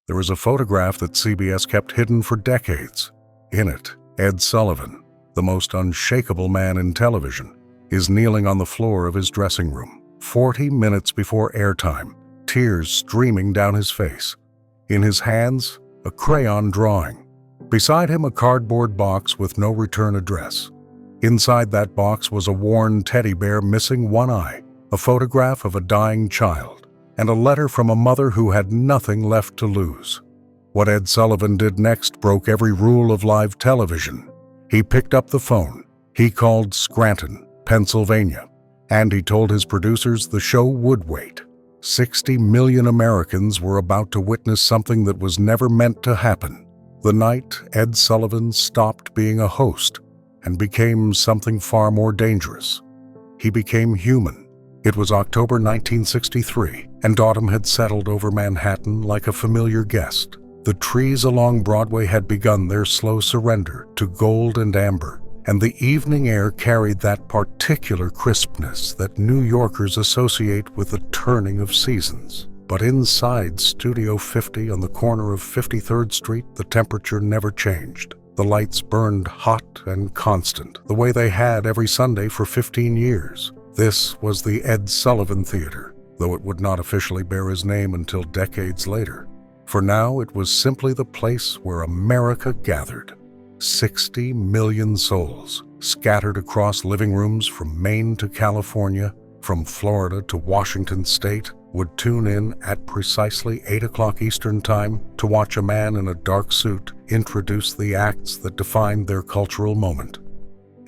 There was a photograph that CBS kept hidden for decades. In it, Ed Sullivan, the most unshakable man in television, is kneeling on the floor of his dressing room, 40 minutes before airtime, tears streaming down his face. In his hands, a crayon drawing. Beside him, a cardboard box with no return address. Inside that box was a worn teddy bear missing one eye, a photograph of a dying child, and a letter from a mother who had nothing left to lose. What Ed Sullivan did next broke every rule of live television. He picked up the phone. He called Scranton, Pennsylvania, and he told his producers the show would wait. 60 million Americans were about to witness something that was never meant to happen. The night Ed Sullivan stopped being a host and became something far more dangerous. He became human. It was October 1963, and autumn had settled over Manhattan like a familiar guest. The trees along Broadway had begun their slow surrender to gold and amber, and the evening air carried that particular crispness that New Yorkers associate with the turning of seasons. But inside Studio 50 on the corner of 53rd Street, the temperature never changed. The lights burned hot and constant, the way they had every Sunday for 15 years. This was the Ed Sullivan Theater, though it would not officially bear his name until decades later. For now, it was simply the place where America gathered. 60 million souls, scattered across living rooms from Maine to California, from Florida to Washington State, would tune in at precisely 8 o'clock Eastern Time to watch a man in a dark suit introduce the acts that defined their cultural moment.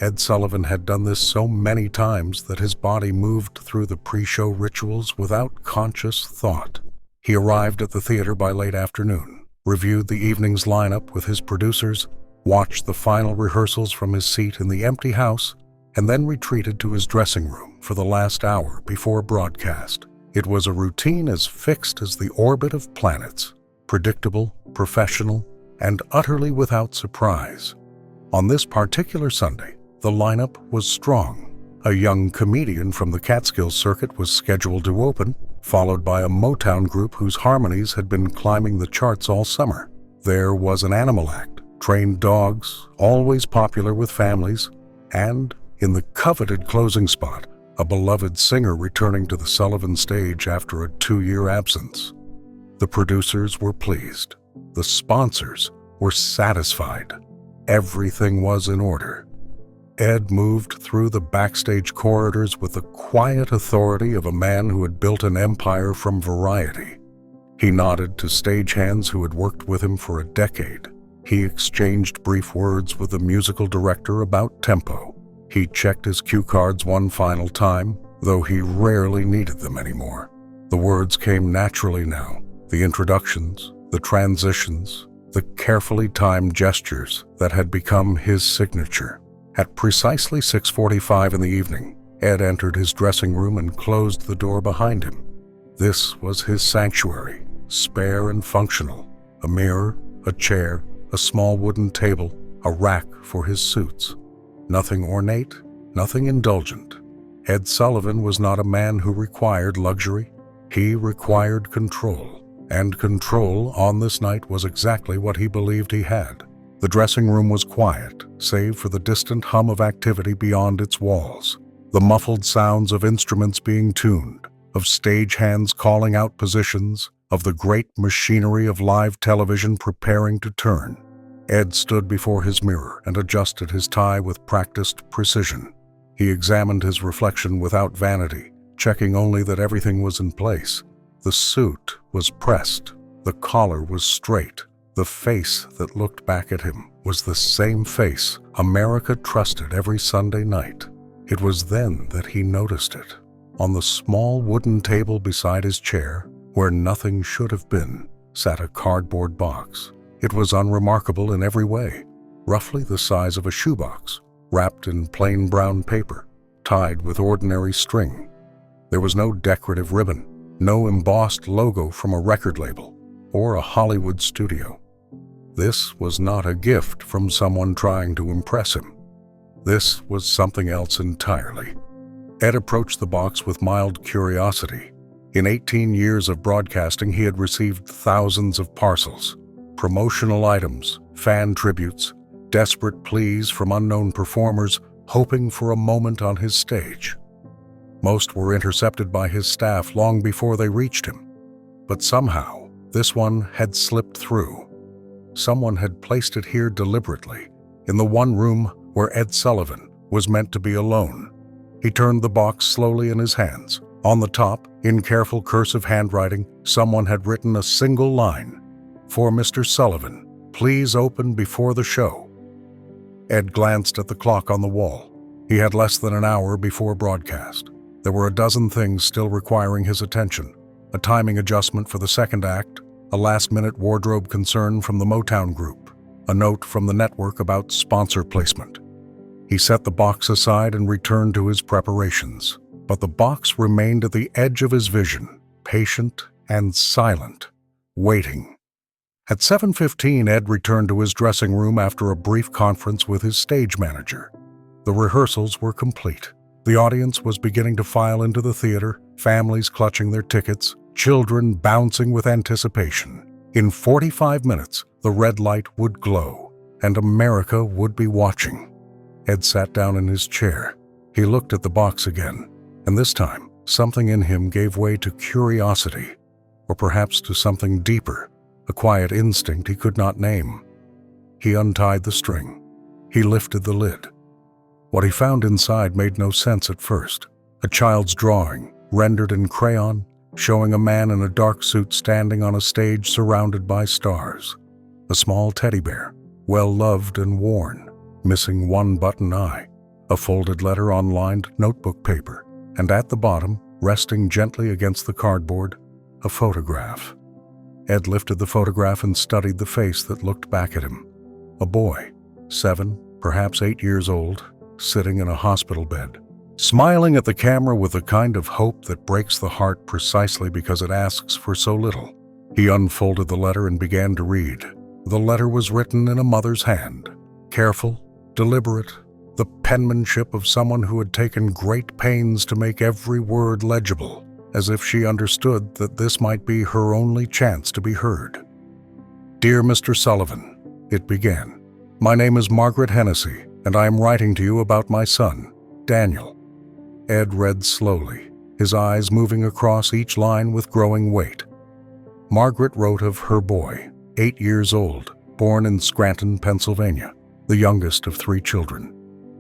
Ed Sullivan had done this so many times that his body moved through the pre-show rituals without conscious thought. He arrived at the theater by late afternoon, reviewed the evening's lineup with his producers, watched the final rehearsals from his seat in the empty house, and then retreated to his dressing room for the last hour before broadcast. It was a routine as fixed as the orbit of planets, predictable, professional, and utterly without surprise. On this particular Sunday, the lineup was strong. A young comedian from the Catskill circuit was scheduled to open, followed by a Motown group whose harmonies had been climbing the charts all summer. There was an animal act, trained dogs, always popular with families, and, in the coveted closing spot, a beloved singer returning to the Sullivan stage after a 2-year absence. The producers were pleased. The sponsors were satisfied. Everything was in order. Ed moved through the backstage corridors with the quiet authority of a man who had built an empire from variety. He nodded to stagehands who had worked with him for a decade. He exchanged brief words with the musical director about tempo. He checked his cue cards one final time, though he rarely needed them anymore. The words came naturally now. The introductions, the transitions, the carefully timed gestures that had become his signature. At precisely 6:45 in the evening, Ed entered his dressing room and closed the door behind him. This was his sanctuary, spare and functional. A mirror, a chair, a small wooden table, a rack for his suits. Nothing ornate, nothing indulgent. Ed Sullivan was not a man who required luxury. He required control, and control on this night was exactly what he believed he had. The dressing room was quiet, save for the distant hum of activity beyond its walls, the muffled sounds of instruments being tuned, of stagehands calling out positions, of the great machinery of live television preparing to turn. Ed stood before his mirror and adjusted his tie with practiced precision. He examined his reflection without vanity, checking only that everything was in place. The suit was pressed, the collar was straight. The face that looked back at him was the same face America trusted every Sunday night. It was then that he noticed it. On the small wooden table beside his chair, where nothing should have been, sat a cardboard box. It was unremarkable in every way, roughly the size of a shoebox, wrapped in plain brown paper, tied with ordinary string. There was no decorative ribbon, no embossed logo from a record label or a Hollywood studio. This was not a gift from someone trying to impress him. This was something else entirely. Ed approached the box with mild curiosity. In 18 years of broadcasting, he had received thousands of parcels, promotional items, fan tributes, desperate pleas from unknown performers hoping for a moment on his stage. Most were intercepted by his staff long before they reached him. But somehow, this one had slipped through. Someone had placed it here deliberately, in the one room where Ed Sullivan was meant to be alone. He turned the box slowly in his hands. On the top, in careful cursive handwriting, someone had written a single line: "For Mr. Sullivan, please open before the show." Ed glanced at the clock on the wall. He had less than an hour before broadcast. There were a dozen things still requiring his attention: a timing adjustment for the second act, a last-minute wardrobe concern from the Motown group, a note from the network about sponsor placement. He set the box aside and returned to his preparations. But the box remained at the edge of his vision, patient and silent, waiting. At 7:15, Ed returned to his dressing room after a brief conference with his stage manager. The rehearsals were complete. The audience was beginning to file into the theater, families clutching their tickets, children bouncing with anticipation. In 45 minutes, the red light would glow, and America would be watching. Ed sat down in his chair. He looked at the box again. And this time, something in him gave way to curiosity, or perhaps to something deeper, a quiet instinct he could not name. He untied the string. He lifted the lid. What he found inside made no sense at first. A child's drawing, rendered in crayon, showing a man in a dark suit standing on a stage surrounded by stars. A small teddy bear, well-loved and worn, missing one button eye. A folded letter on lined notebook paper. And at the bottom, resting gently against the cardboard, a photograph. Ed lifted the photograph and studied the face that looked back at him. A boy, 7, perhaps 8 years old, sitting in a hospital bed, smiling at the camera with the kind of hope that breaks the heart precisely because it asks for so little. He unfolded the letter and began to read. The letter was written in a mother's hand, careful, deliberate, the penmanship of someone who had taken great pains to make every word legible, as if she understood that this might be her only chance to be heard. "Dear Mr. Sullivan," it began, "my name is Margaret Hennessy, and I am writing to you about my son, Daniel." Ed read slowly, his eyes moving across each line with growing weight. Margaret wrote of her boy, 8 years old, born in Scranton, Pennsylvania, the youngest of 3 children.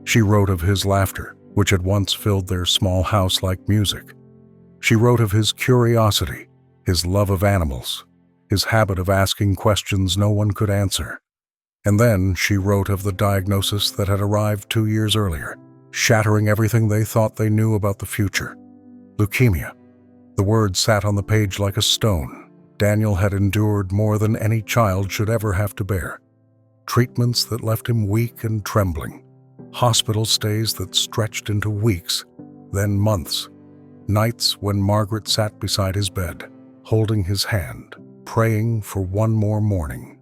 She wrote of his laughter, which had once filled their small house like music. She wrote of his curiosity, his love of animals, his habit of asking questions no one could answer. And then she wrote of the diagnosis that had arrived 2 years earlier, shattering everything they thought they knew about the future. Leukemia. The words sat on the page like a stone. Daniel had endured more than any child should ever have to bear. Treatments that left him weak and trembling. Hospital stays that stretched into weeks, then months. Nights when Margaret sat beside his bed, holding his hand, praying for one more morning.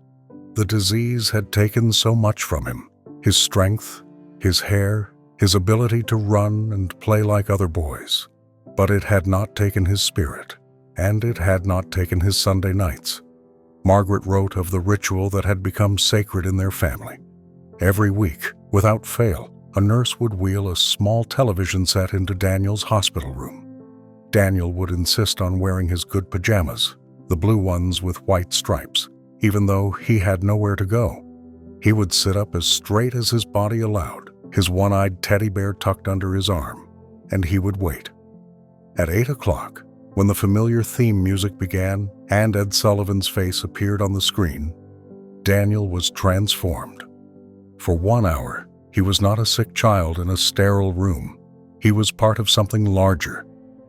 The disease had taken so much from him: his strength, his hair, his ability to run and play like other boys. But it had not taken his spirit, and it had not taken his Sunday nights. Margaret wrote of the ritual that had become sacred in their family. Every week, without fail, a nurse would wheel a small television set into Daniel's hospital room. Daniel would insist on wearing his good pajamas, the blue ones with white stripes, even though he had nowhere to go. He would sit up as straight as his body allowed, his one-eyed teddy bear tucked under his arm, and he would wait. At 8 o'clock, when the familiar theme music began and Ed Sullivan's face appeared on the screen, Daniel was transformed. For 1 hour, he was not a sick child in a sterile room. He was part of something larger.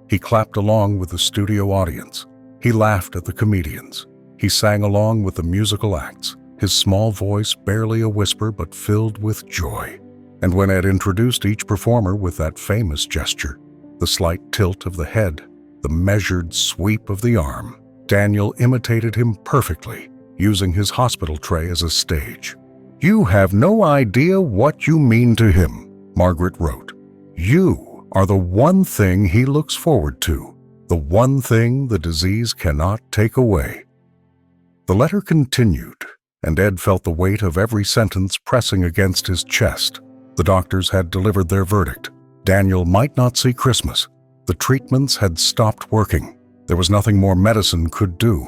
He clapped along with the studio audience. He laughed at the comedians. He sang along with the musical acts, his small voice barely a whisper but filled with joy. And when Ed introduced each performer with that famous gesture, the slight tilt of the head, the measured sweep of the arm, Daniel imitated him perfectly, using his hospital tray as a stage. "You have no idea what you mean to him," Margaret wrote. "You are the one thing he looks forward to. The one thing the disease cannot take away. The letter continued, and Ed felt the weight of every sentence pressing against his chest. The doctors had delivered their verdict. Daniel might not see Christmas. The treatments had stopped working. There was nothing more medicine could do.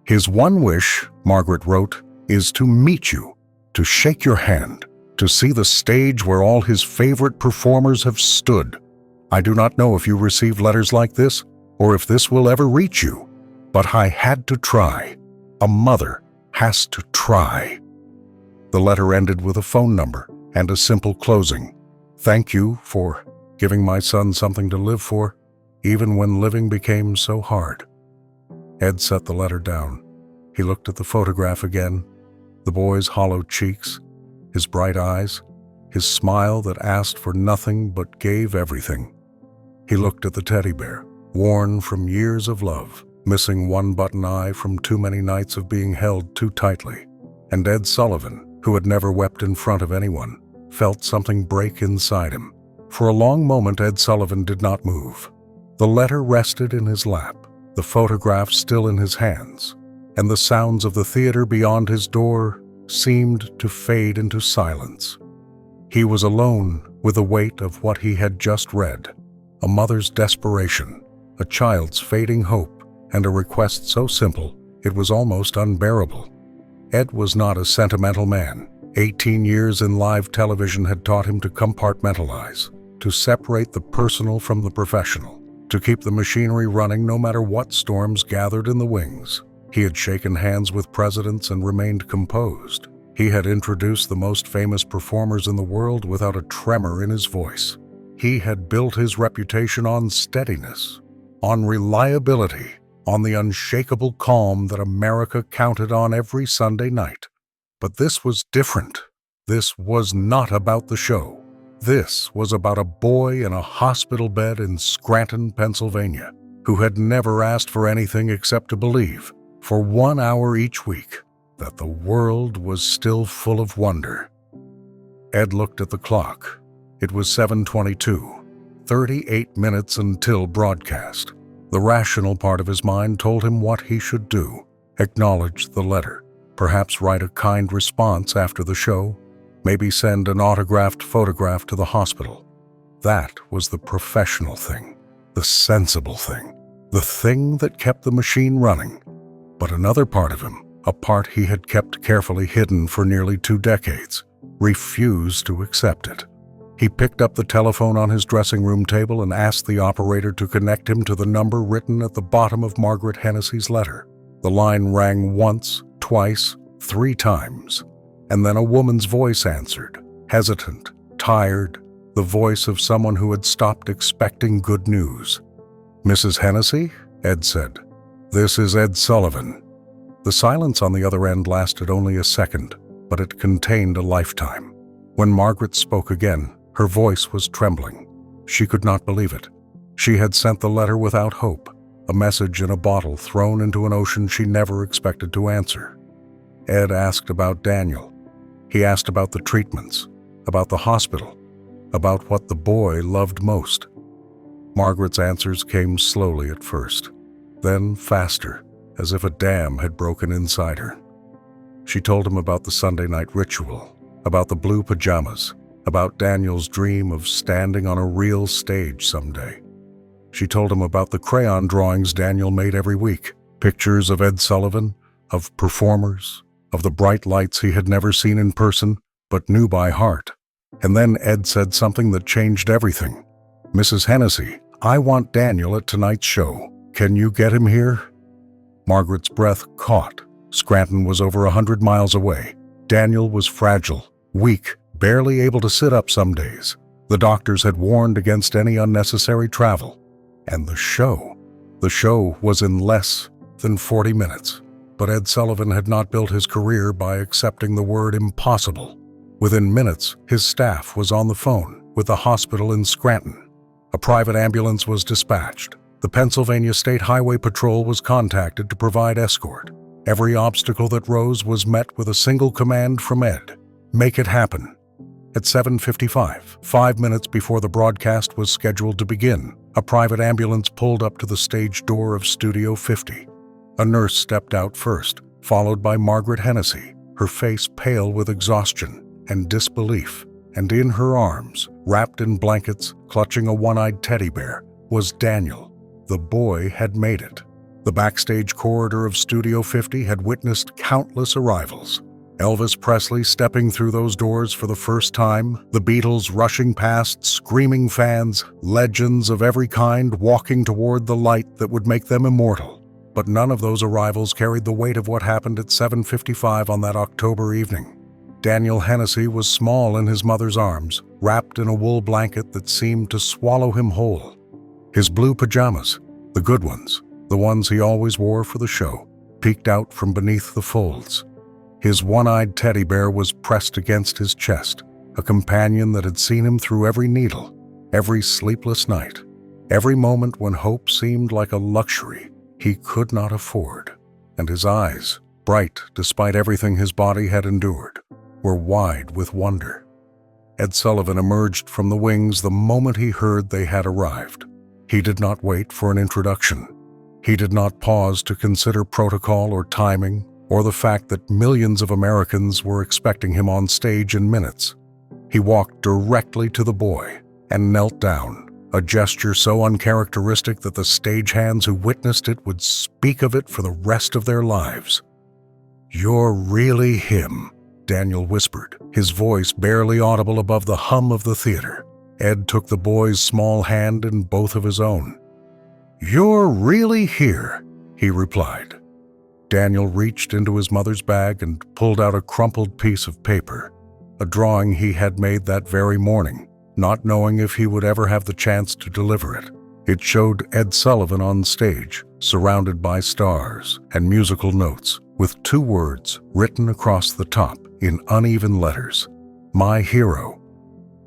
His one wish, Margaret wrote, is to meet you, to shake your hand, to see the stage where all his favorite performers have stood. I do not know if you received letters like this, or if this will ever reach you, but I had to try. A mother has to try. The letter ended with a phone number and a simple closing. Thank you for giving my son something to live for, even when living became so hard. Ed set the letter down. He looked at the photograph again, the boy's hollow cheeks, his bright eyes, his smile that asked for nothing but gave everything. He looked at the teddy bear, worn from years of love, missing one button eye from too many nights of being held too tightly. And Ed Sullivan, who had never wept in front of anyone, felt something break inside him. For a long moment, Ed Sullivan did not move. The letter rested in his lap, the photograph still in his hands, and the sounds of the theater beyond his door seemed to fade into silence. He was alone with the weight of what he had just read, a mother's desperation, a child's fading hope, and a request so simple it was almost unbearable. Ed was not a sentimental man. 18 years in live television had taught him to compartmentalize, to separate the personal from the professional, to keep the machinery running no matter what storms gathered in the wings. He had shaken hands with presidents and remained composed. He had introduced the most famous performers in the world without a tremor in his voice. He had built his reputation on steadiness, on reliability, on the unshakable calm that America counted on every Sunday night. But this was different. This was not about the show. This was about a boy in a hospital bed in Scranton, Pennsylvania, who had never asked for anything except to believe, for 1 hour each week, that the world was still full of wonder. Ed looked at the clock. It was 7:22, 38 minutes until broadcast. The rational part of his mind told him what he should do: acknowledge the letter, perhaps write a kind response after the show, maybe send an autographed photograph to the hospital. That was the professional thing, the sensible thing, the thing that kept the machine running. But another part of him, a part he had kept carefully hidden for nearly 2 decades, refused to accept it. He picked up the telephone on his dressing room table and asked the operator to connect him to the number written at the bottom of Margaret Hennessy's letter. The line rang once, twice, 3 times, and then a woman's voice answered, hesitant, tired, the voice of someone who had stopped expecting good news. "Mrs. Hennessy?" Ed said. "This is Ed Sullivan." The silence on the other end lasted only a second, but it contained a lifetime. When Margaret spoke again, her voice was trembling. She could not believe it. She had sent the letter without hope, a message in a bottle thrown into an ocean she never expected to answer. Ed asked about Daniel. He asked about the treatments, about the hospital, about what the boy loved most. Margaret's answers came slowly at first, then faster, as if a dam had broken inside her. She told him about the Sunday night ritual, about the blue pajamas, about Daniel's dream of standing on a real stage someday. She told him about the crayon drawings Daniel made every week, pictures of Ed Sullivan, of performers, of the bright lights he had never seen in person, but knew by heart. And then Ed said something that changed everything. "Mrs. Hennessy, I want Daniel at tonight's show. Can you get him here?" Margaret's breath caught. Scranton was over 100 miles away. Daniel was fragile, weak, barely able to sit up some days. The doctors had warned against any unnecessary travel. And the show was in less than 40 minutes. But Ed Sullivan had not built his career by accepting the word impossible. Within minutes, his staff was on the phone with the hospital in Scranton. A private ambulance was dispatched. The Pennsylvania State Highway Patrol was contacted to provide escort. Every obstacle that rose was met with a single command from Ed: make it happen. At 7:55, 5 minutes before the broadcast was scheduled to begin, a private ambulance pulled up to the stage door of Studio 50. A nurse stepped out first, followed by Margaret Hennessy, her face pale with exhaustion and disbelief, and in her arms, wrapped in blankets, clutching a one-eyed teddy bear, was Daniel. The boy had made it. The backstage corridor of Studio 50 had witnessed countless arrivals. Elvis Presley stepping through those doors for the first time, the Beatles rushing past, screaming fans, legends of every kind walking toward the light that would make them immortal. But none of those arrivals carried the weight of what happened at 7:55 on that October evening. Daniel Hennessy was small in his mother's arms, wrapped in a wool blanket that seemed to swallow him whole. His blue pajamas, the good ones, the ones he always wore for the show, peeked out from beneath the folds. His one-eyed teddy bear was pressed against his chest, a companion that had seen him through every needle, every sleepless night, every moment when hope seemed like a luxury he could not afford. And his eyes, bright despite everything his body had endured, were wide with wonder. Ed Sullivan emerged from the wings the moment he heard they had arrived. He did not wait for an introduction. He did not pause to consider protocol or timing, or the fact that millions of Americans were expecting him on stage in minutes. He walked directly to the boy and knelt down, a gesture so uncharacteristic that the stagehands who witnessed it would speak of it for the rest of their lives. "You're really him," Daniel whispered, his voice barely audible above the hum of the theater. Ed took the boy's small hand in both of his own. "You're really here," he replied. Daniel reached into his mother's bag and pulled out a crumpled piece of paper, a drawing he had made that very morning, not knowing if he would ever have the chance to deliver it. It showed Ed Sullivan on stage, surrounded by stars and musical notes, with 2 words written across the top in uneven letters: "My hero."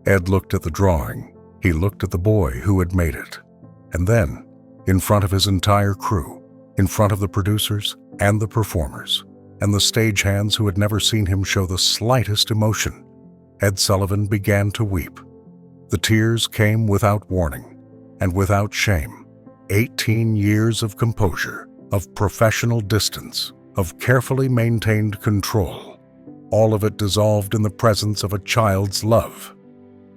Ed looked at the drawing. He looked at the boy who had made it. And then, in front of his entire crew, in front of the producers and the performers, and the stagehands who had never seen him show the slightest emotion, Ed Sullivan began to weep. The tears came without warning and without shame. 18 years of composure, of professional distance, of carefully maintained control, all of it dissolved in the presence of a child's love.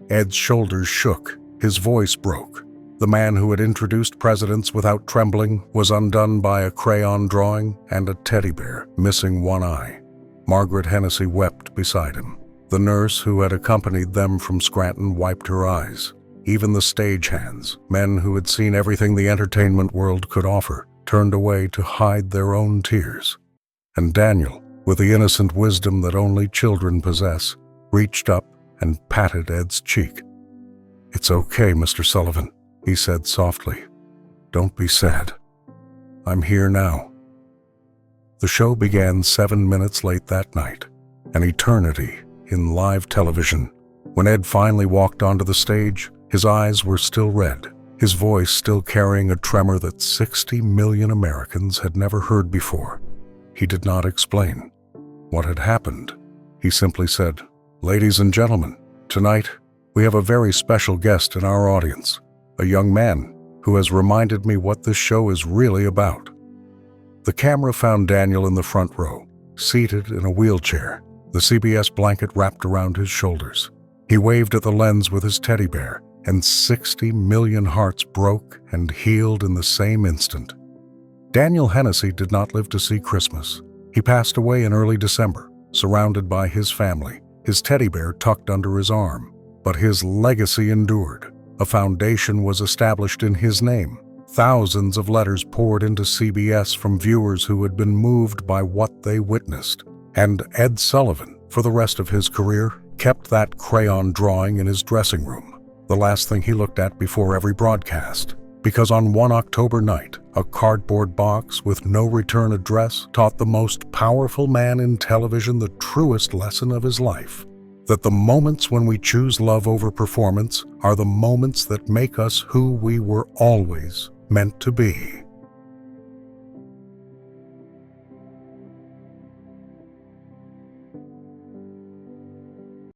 Ed's shoulders shook, his voice broke. The man who had introduced presidents without trembling was undone by a crayon drawing and a teddy bear missing one eye. Margaret Hennessy wept beside him. The nurse who had accompanied them from Scranton wiped her eyes. Even the stagehands, men who had seen everything the entertainment world could offer, turned away to hide their own tears. And Daniel, with the innocent wisdom that only children possess, reached up and patted Ed's cheek. "It's okay, Mr. Sullivan," he said softly. "Don't be sad. I'm here now." The show began 7 minutes late that night, an eternity in live television. When Ed finally walked onto the stage, his eyes were still red, his voice still carrying a tremor that 60 million Americans had never heard before. He did not explain what had happened. He simply said, "Ladies and gentlemen, tonight we have a very special guest in our audience, a young man who has reminded me what this show is really about." The camera found Daniel in the front row, seated in a wheelchair, the CBS blanket wrapped around his shoulders. He waved at the lens with his teddy bear, and 60 million hearts broke and healed in the same instant. Daniel Hennessy did not live to see Christmas. He passed away in early December, surrounded by his family, his teddy bear tucked under his arm. But his legacy endured. A foundation was established in his name. Thousands of letters poured into CBS from viewers who had been moved by what they witnessed. And Ed Sullivan, for the rest of his career, kept that crayon drawing in his dressing room, the last thing he looked at before every broadcast. Because on one October night, a cardboard box with no return address taught the most powerful man in television the truest lesson of his life: that the moments when we choose love over performance are the moments that make us who we were always meant to be.